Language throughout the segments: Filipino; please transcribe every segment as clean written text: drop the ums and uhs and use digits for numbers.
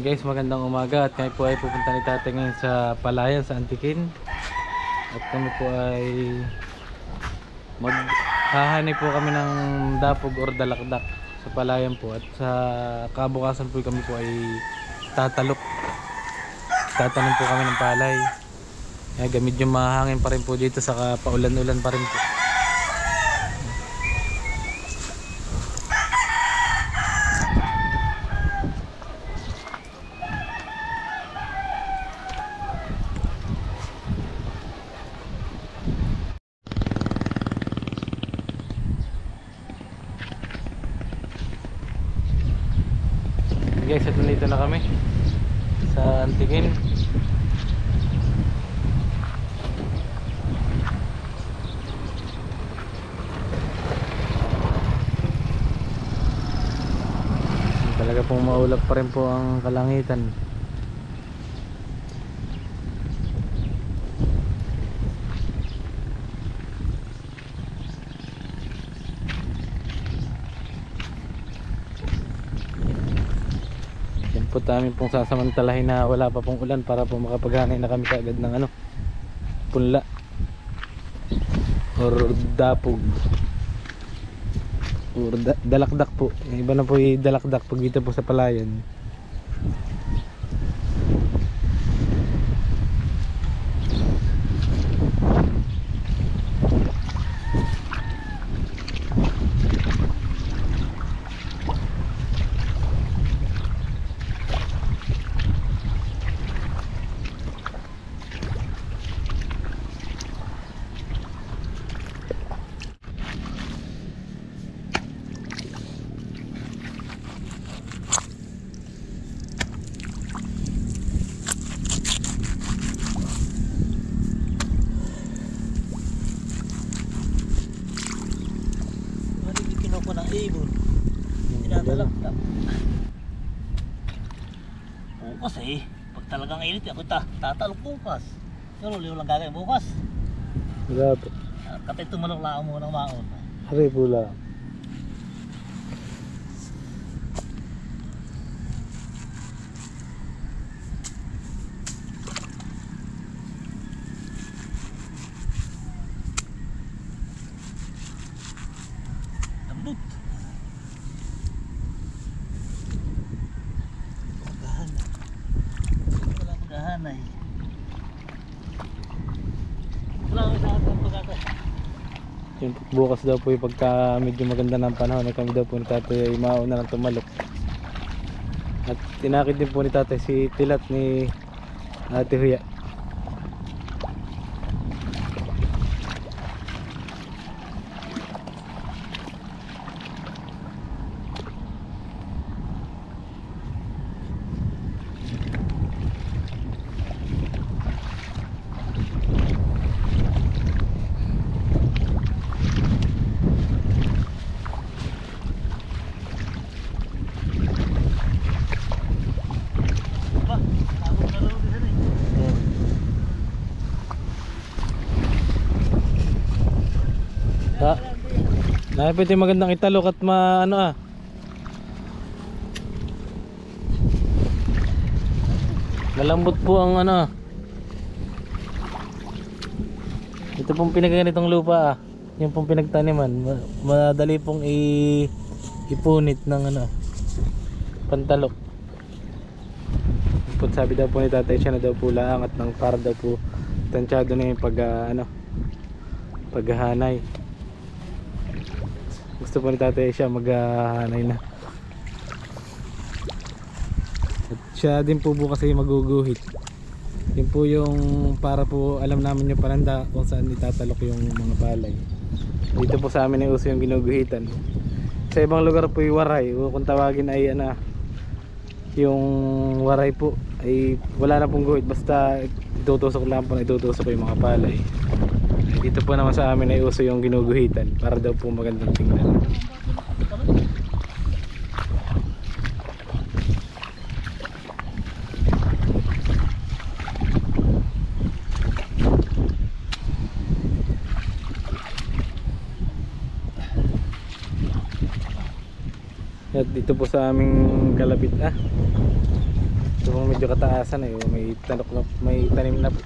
Guys, magandang umaga at kami po ay pupunta ni tatay ngayon sa Palayan sa Antiquin. At kami po ay maghahanay po kami ng dapog or dalakdak sa Palayan po. At sa kabukasan po kami po ay tatalok. Tatanim po kami ng palay. Kaya gamit yung mahangin pa rin po dito, saka paulan-ulan pa rin po. Guys, at nandito na kami sa Antiquin. Talaga pong maulap pa rin po ang kalangitan. Po namin pong sasamantalahin na wala pa pong ulan para po makapaghanay na kami kaagad ng punla or dapog or dalakdak po. Yung iba na po yung dalakdak pag dito po sa Palayan. Ibon dinadalakdak. Bukas pag talagang init ako tatalok bukas. Pero liw lang gagawin bukas. Grabe. Katay tumalok lang mo ng maon. Hari pula. Lambot. Paghahanay. Wala ko sa ating pagkakot. Yung bukas daw po yung pagka medyo maganda ng panahon ay kami daw po ni tatay ay mauna ng tumalok. At tinakid din po ni tatay si Tilat ni Ate Huya. Pwede magandang italok at malambot po ang ito pong pinagganitong lupa yung pong pinagtaniman madali pong ipunit ng pantalok. Sabi daw po ni tatay siya na daw po laang at nang para daw po tansyado na yung paghahanay. Gusto po ni tatay siya maghahanay na. At siya din po bukas ay maguguhit. Yun po yung para po alam namin yung pananda kung saan itatalok yung mga palay. Dito po sa amin ay uso yung ginuguhitan. Sa ibang lugar po yung waray o kung tawagin ay yung waray po ay wala na pong guhit, basta itutusok lang po na itutusok yung mga palay. Dito po naman sa amin ay uso yung ginuguhitan para daw po magandang tingnan. At dito po sa aming kalapit ito po medyo kataasan may tanok na, may tanim na po.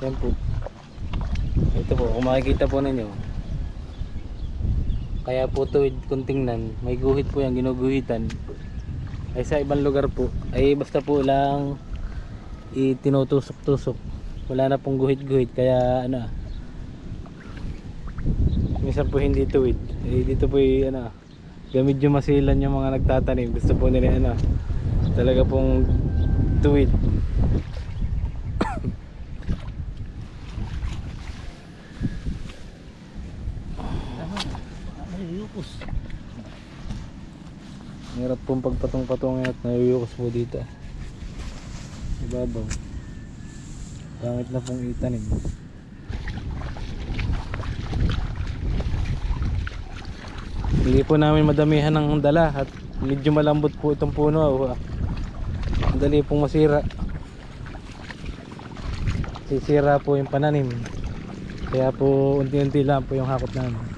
Yan po. Ito po kung makikita po ninyo. Kaya po tuwid kung tingnan, may guhit po yung ginuguhitan. Ay sa ibang lugar po ay basta po lang itinutusok-tusok. Wala na pong guhit-guhit kaya minsan po hindi tuwid. Dito po gamit yung masilan yung mga nagtatanim. Gusto po nila talaga pong tuwid. Hirap pong pagpatong-patongin at nayuyukos po dito. Ibabaw. Pangit na pong itanim. Hindi po namin madamihan ng dala at medyo malambot po itong puno. Madali pong masira. Sisira po yung pananim. Kaya po unti-unti lang po yung hakot namin.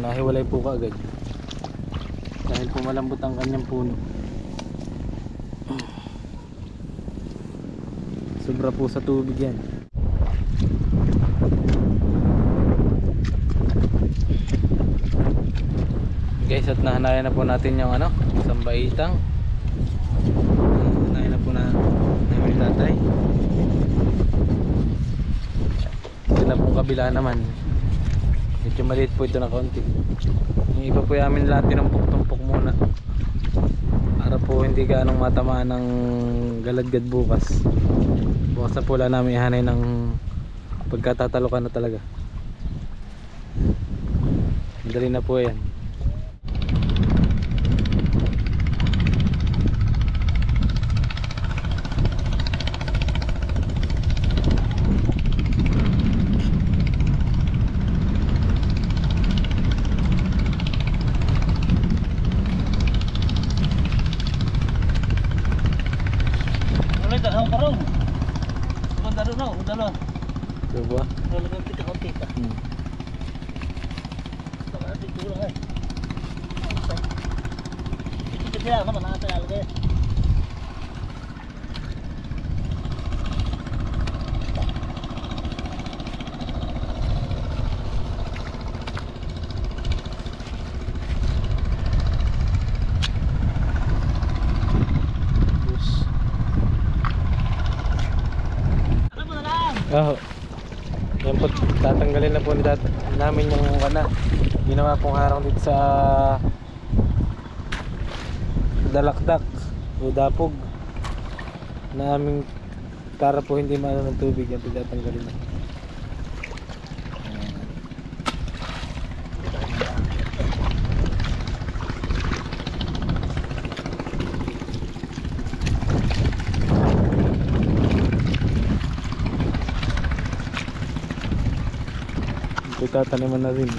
Nahiwalay po kaagad dahil po malambot ang kanyang puno. Sobra po sa tubig yan. Guys, at nahanayan na po natin yung sambaitang. Nahanayan na po namin tatay. Ito na pong kabila naman. Medyo maliit po ito na kaunti. Yung iba po yamin lahat tinumpok-tumpok muna para po hindi gaanong matamaan ng galadgad bukas. Bukas na po lang namin ihanay ng pagkatatalokan na talaga. Madali na po yan. Diba? Talagang tika-tika. Baka dito lang ay. Ito kaya naman natin alagay. Oh. Yan po, tatanggalin na po namin yung ginawa pong harang dito sa dalakdak o dapog na aming para po hindi maano ng tubig. Yan po tatanggalin na. Tataniman na rin.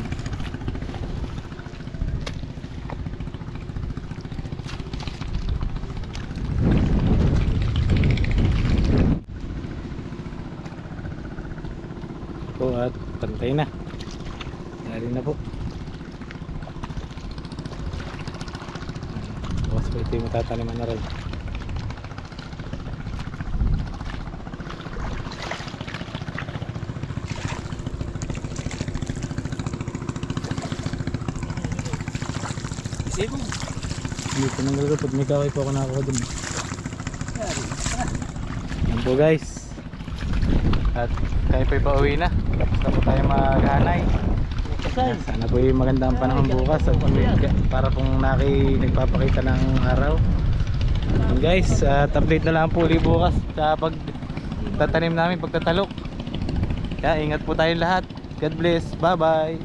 Po at pantay na. Dari na po. Bukas po ito yung tataniman na rin. Dito nang galapot, may kaway po ako nakakuha dun. Yan po guys. At tayo po'y pauwi na. Basta po tayo maghanay. Sana po yung maganda ang panahon bukas at para pong nagpapakita ng araw. And guys, update na lang po ulit bukas sa pagtatanim namin, pagtatalok. Kaya ingat po tayo lahat. God bless. Bye bye.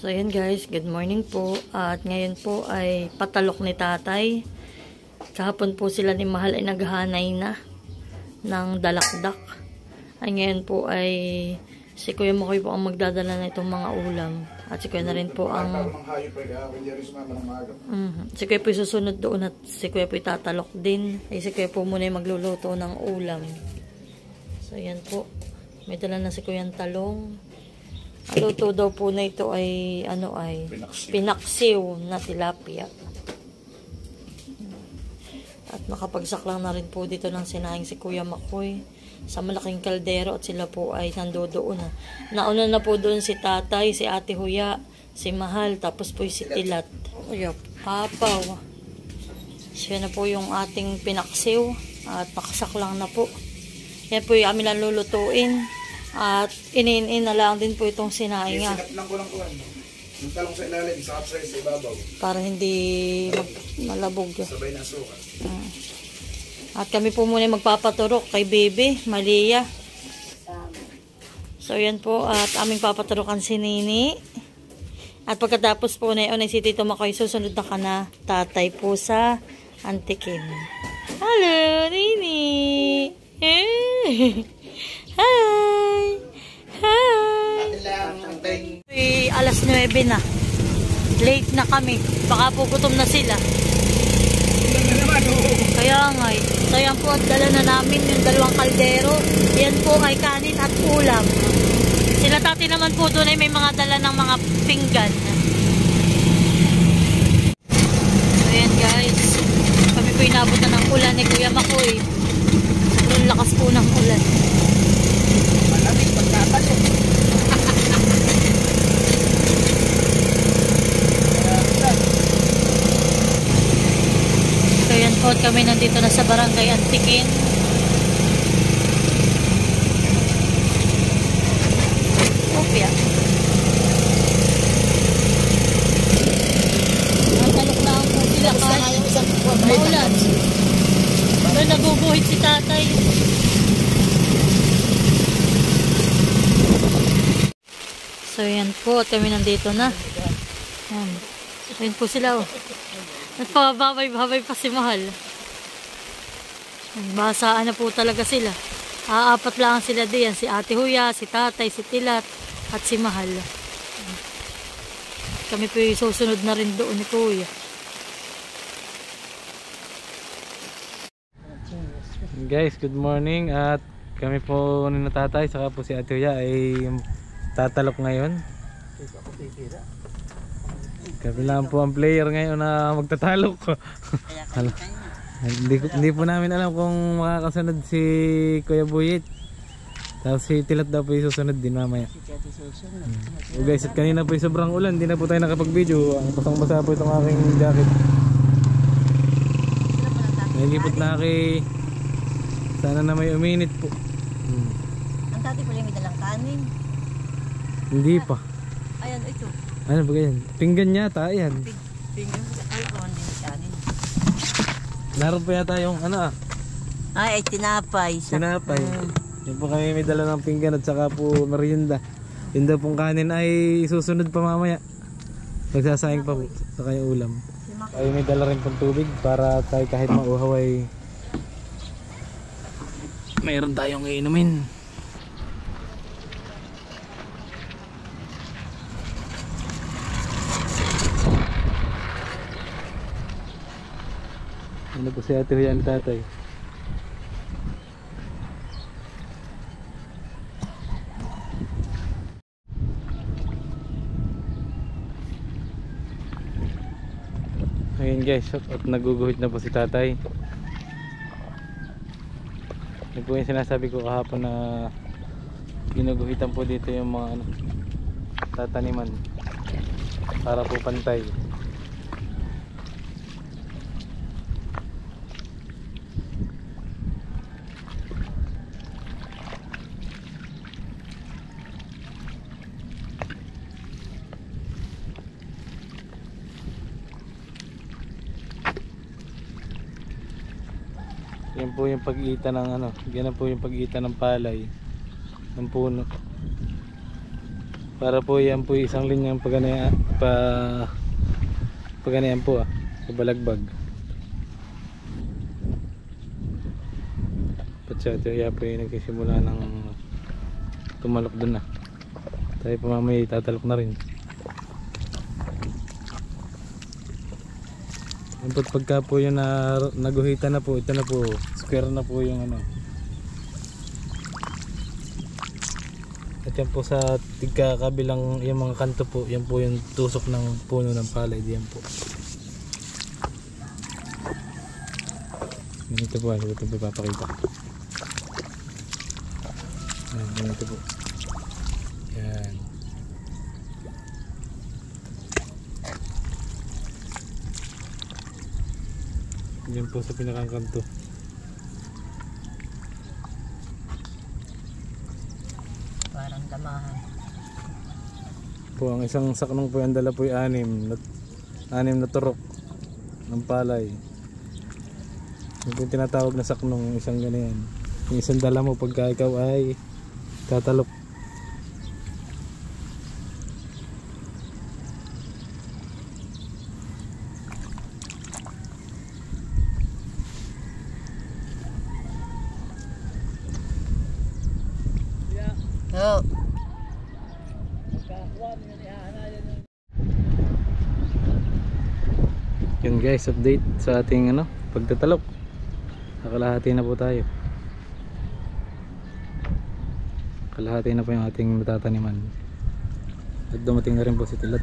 So ayan guys, good morning po. At ngayon po ay patalok ni tatay. Kahapon po sila ni Mahal ay naghahanay na ng dalakdak. Ay ngayon po ay si Kuya Makoy po ang magdadala na itong mga ulam. At si Kuya na rin po ang... Si Kuya po susunod doon at si Kuya po tatalok din. Ay si Kuya po muna yung magluluto ng ulam. So ayan po. May dala na si Kuya ang talong. Ang luto daw po na ito ay pinaksiw na tilapia. At nakapagsaklang na rin po dito ng sinaing si Kuya Makoy sa malaking kaldero at sila po ay nandoon na. Nauna na po doon si tatay, si ate Huya, si Mahal, tapos po si Tilat. Uy, papaw. Siya na po yung ating pinaksiw at nakasaklang na po. Yan po yung aming lang lulutuin. At inin na lang din po itong sinaing nga. Sinap lang ko lang kuhan. Yung talong sa ilalim, sa upside sa ibabaw. Para hindi malabog. Sabay na suka. At kami po muna magpapaturok kay Bebe, Malia. So yan po, at aming papaturokan si Nini. At pagkatapos po na yun ay si Tito Makoy, susunod na ka na tatay po sa Antikim. Hello, Nini! Hi! Hi! Alas 9 na. Late na kami. Baka po gutom na sila. Kaya nga eh. So yan po at dala na namin yung dalawang kaldero. Yan po ay kanin at ulam. Sila tati naman po doon ay may mga dala ng mga pinggan. So yan guys. Kami po inabot na ng ulan ni Kuya Makoy. Sobrang lakas po ng ulan. Malamig pagkatalo. So yan po at kami nandito na sa Barangay Antikin. Opya. Natalok lang po sila kahit maulan. Doon naguguhit si tatay. So yan po at kami nandito na. Yan. Ayun po sila oh. Nagpababay-babay pa si Mahal. Basaan na po talaga sila. Aapat lang sila diyan. Si Ate Huya, si Tatay, si Tilat, at si Mahal. Kami po yung susunod na rin doon ni Kuya. Guys, good morning. At kami po ni Tatay, saka po si Ate Huya ay tatalok ngayon. Kami lang po ang player ngayon na magtatalok. Hindi po namin alam kung makakasunod si Kuya Buyit. Tapos si Tilat daw po susunod din mamaya. So guys, at kanina po sobrang ulan, hindi na po tayo nakapag-video. Ang basang-basa po itong aking jacket. Nalipot na sana na may uminit po. Ang tati pala may dalang kanin. Hindi pa. Ayan, ito. Ano ba yan? Pinggan yata, yan. Pinggan, alcohol din kanin. Naroon pa yata yung ano Ay, tinapay. Sinapay. Yan po kami may dala ng pinggan at saka po merienda. Yun daw pong kanin ay susunod pa mamaya. Magsasayang pa po sa kanyang ulam. Ay may dala rin pong tubig para tayo kahit mauhaw ay mayroon tayong iinumin. Ano po si Ate Huya ang tatay? Ayun guys, at naguguhit na po si tatay. Yun po yung sinasabi ko kahapon na ginuguhitan po dito yung mga tataniman para po pantay. Yan po yung pag-iita ng ano, yan po yung pag-iita ng palay ng puno. Para po yan po isang linyang paganayan po pabalagbag. Patsyatiya po yung nagsisimula ng tumalok dun na. Tayo po mamaya tatalok na rin. Yan po pagka po yung naguhitan na po, ito na po, square na po yung ano. At yan po sa tigkakabilang yung mga kanto po, yan po yung tusok ng puno ng palay, diyan po. Ganito po, ito po papakita. Yan, ganito po. Yan. Yan po sa pinakang kanto. Parang damahan. Po ang isang saknong po yung dala po yung anim na turok ng palay. Yung po yung tinatawag na saknong, isang ganyan. Yung isang dala mo pagka ikaw ay tatalok. Oh. Yun guys, update sa ating pagtatalok. Nakalahati na po tayo. Kalahati na po yung ating matataniman. At dumating na rin po si Tilat.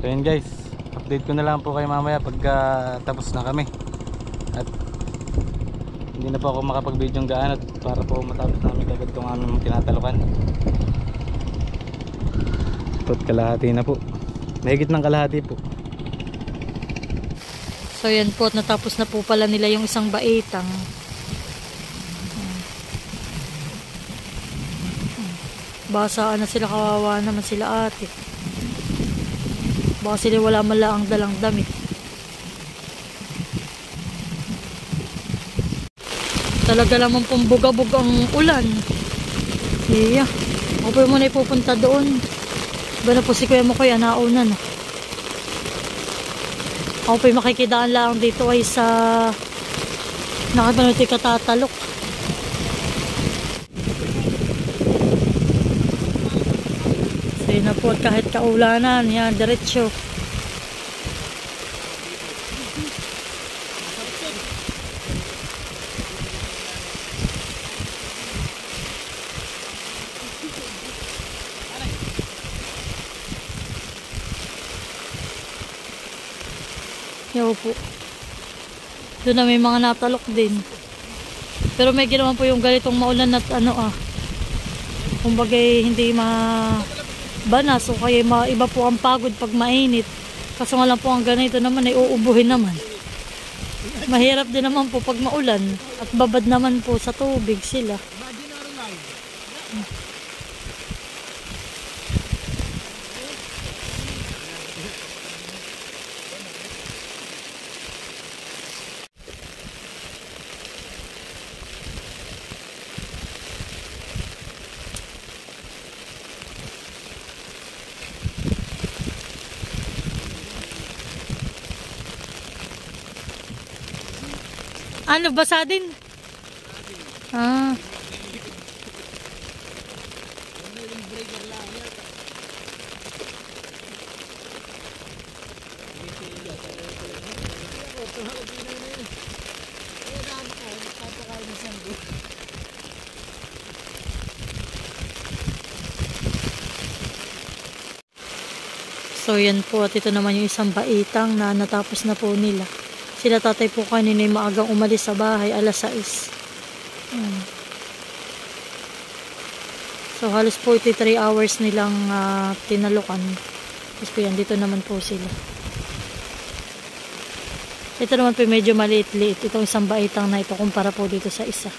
So yun guys, update ko na lang po kayo mamaya pagka tapos na kami. At Hindi na po ako makapag-video ng gaano para po matapos namin kagad itong aming tinatalukan. Ito't kalahati na po. Mahigit ng kalahati po. So yan po, at natapos na po pala nila yung isang baitang. Basaan na sila, kawawa naman sila ate. Baka sila wala man lang ang dalang damit. Talaga naman pong buga-buga ang ulan. Yeah. Ako po muna ipupunta doon. Ba na po si Kuya Makoy, nauna na. Ako po makikidaan lang dito ay sa nakapanood yung katatalok. So yun na po, kahit kaulanan, yan, diretso. Yaw po. Doon na may mga natalok din. Pero may ginawan po yung ganitong maulan at kumbaga hindi mabanas o kaya iba po ang pagod pag mainit. Kaso nga lang po ang ganito naman ay uubuhin naman. Mahirap din naman po pag maulan at babad naman po sa tubig sila. Ano, basa din? Ah. So yan po, at ito naman yung isang baitang na natapos na po nila. Sila tatay po kanina ay maagang umalis sa bahay, alas 6. So halos 43 hours nilang tinalukan. Tapos po yan, dito naman po sila. Ito naman po medyo maliit-liit. Itong isang baitang na ito kumpara po dito sa isa.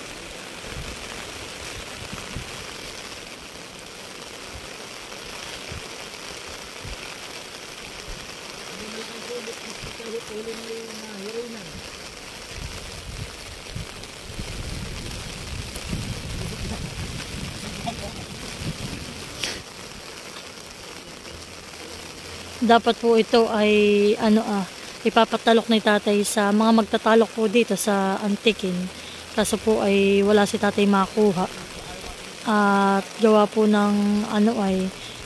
Dapat po ito ay ipapatalok ni tatay sa mga magtatalok po dito sa Antikin. Kaso po ay wala si tatay makuha. At gawa po ng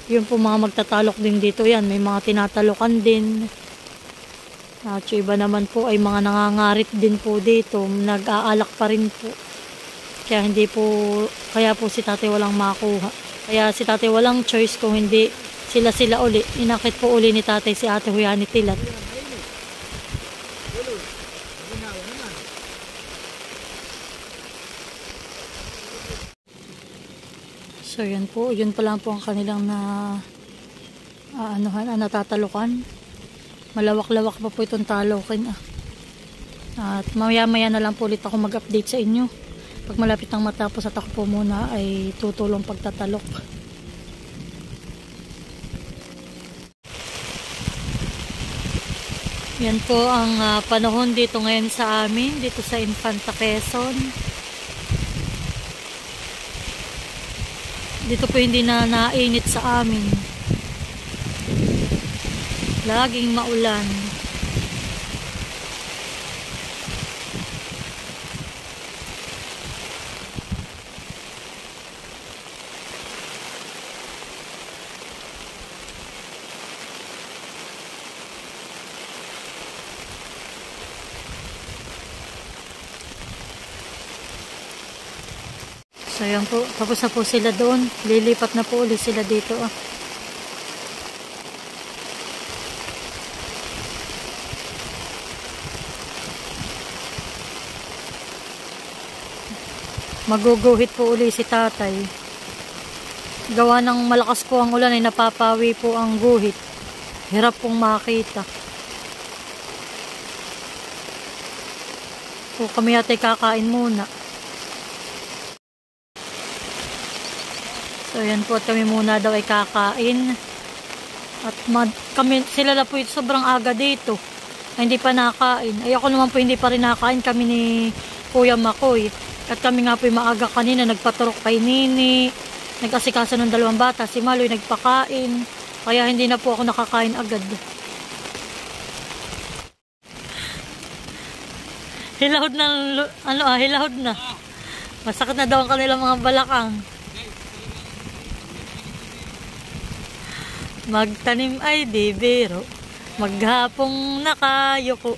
yun po mga magtatalok din dito yan. May mga tinatalokan din. At yung iba naman po ay mga nangangarit din po dito. Nag-aalak pa rin po. Kaya po si tatay walang makuha. Kaya si tatay walang choice kung hindi sila uli. Inakit po uli ni tatay si Ate Huya ni Tilat. So yan po, yun pa lang po ang kanilang natatalukan. Malawak-lawak pa po itong talokin. At maya-maya na lang po ulit ako mag-update sa inyo. Pag malapit nang matapos at ako po muna ay tutulong pagtatalok. Yan po ang panahon dito ngayon sa amin, dito sa Infanta Quezon. Dito po hindi na nainit sa amin. Laging maulan. So yan po, tapos na po sila doon. Lilipat na po ulit sila dito. Maguguhit po uli si tatay. Gawa ng malakas po ang ulan ay napapawi po ang guhit. Hirap pong makita. So kami yata kakain muna. So yan po at kami muna daw ay kakain. At kami, sila na po ito sobrang aga dito. Ay, hindi pa nakain. Ay ako naman po hindi pa rin nakain kami ni Kuya Makoy. At kami nga po yung maaga kanina, nagpaturok kay Nini, nag-asikaso ng 2 bata, si Maloy nagpakain, kaya hindi na po ako nakakain agad. Hilahod na, hilahod na. Masakit na daw ang kanilang mga balakang. Magtanim ay di biro, maghapong nakayoko.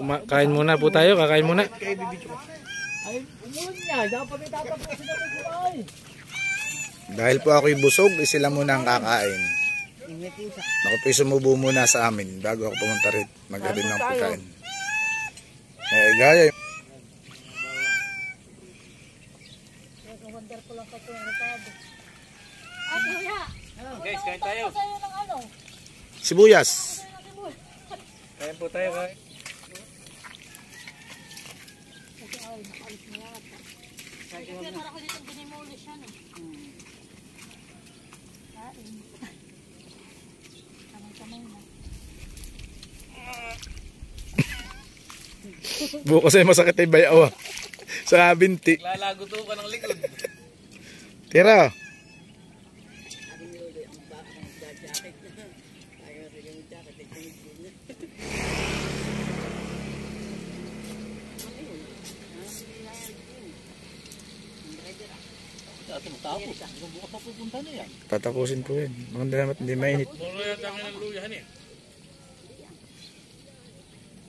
Kain muna po tayo, kakain muna. Dahil po ako'y busog, sila muna ang kakain. Ako po'y sumubo muna sa amin bago ako pumunta rin maghatid ng pagkain. Gaya. Guys, kain tayo. Sibuyas. Kain po tayo, kain. Bukas ay masakit ay bayaw sa binti. Lalago to ka ng likod. Tira. Bukas pa pupunta na yan. Tatapusin po yun. Maganda naman hindi mainit. Puro yan dami ng luya, han eh.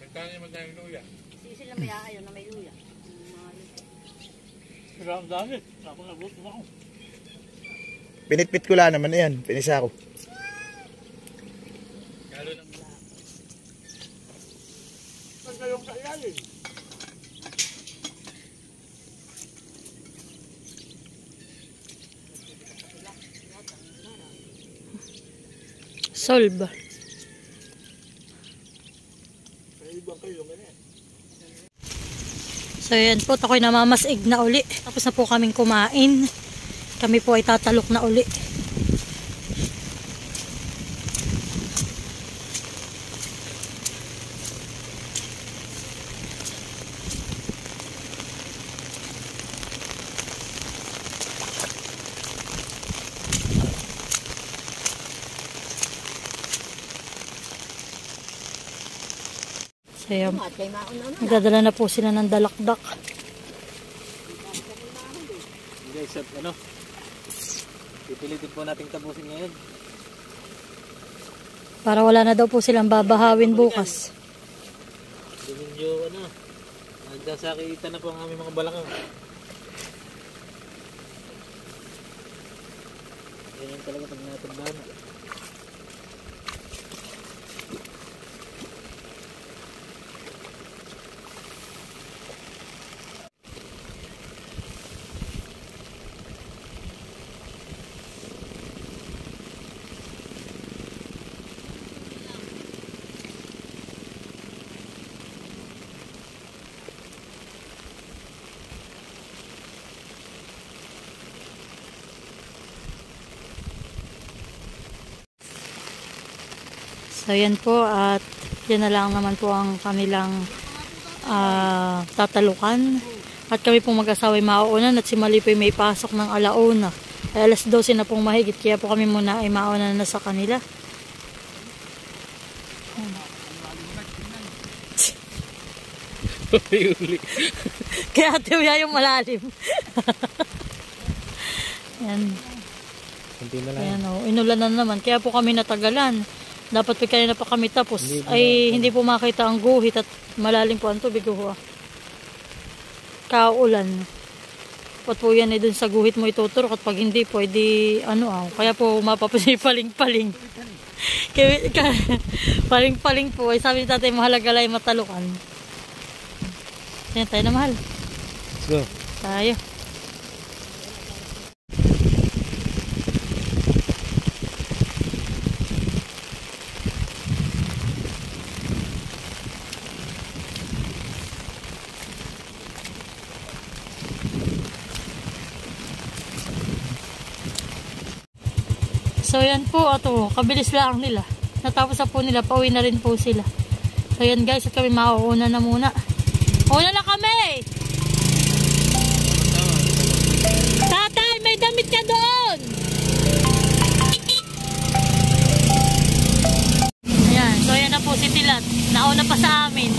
Magkano yung madami ng luya? Sisi lang may ayaw na may luya. Pero ang dami. Ako nagutom ako. Pinitpit ko lang naman yan. Pinisa ko. Kalo ng Saan kayong sa ilalim? Solve. So yan po, ako'y namamasig na uli. Tapos na po kaming kumain. Kami po ay tatalok na uli. So yan, nagdadala na po sila ng dalakdak. guys, at ano? Pipilitin po nating tapusin ngayon. Para wala na daw po silang babahawin bukas. Hindi medyo ano, nagdasakita na po ang aming mga balakang. Ganyan talaga pag natanda na. So yan po, at yan na lang naman po ang kanilang tatalukan. At kami pong mag-asawa ay mauunan at si Mali po ay may pasok ng alauna. Ay alas 12 na pong mahigit, kaya po kami muna ay mauunan na sa kanila. Kaya ate Uya yung malalim. Yan. Kunti na lang. Ayan o, inulan na naman. Kaya po kami natagalan. Dapat pa kanina pa kami tapos ay hindi po makita ang guhit at malalim po ang tubig. Kaulan. Pat po yan dun sa guhit mo ituturok at pag hindi po, edi kaya po mapapansin paling-paling. Paling-paling po ay sabi ni tatay mahalaga lang matalukan. Yan tayo na mahal. Let's go. Tayo. So yan po, kabilis lang nila. Natapos na po nila, pauwi na rin po sila. So yan guys, at kami mauuna na muna. Una na kami! Tatay, may damit ka doon! Ayan, so yan na po si Tilat. Nauna pa sa amin.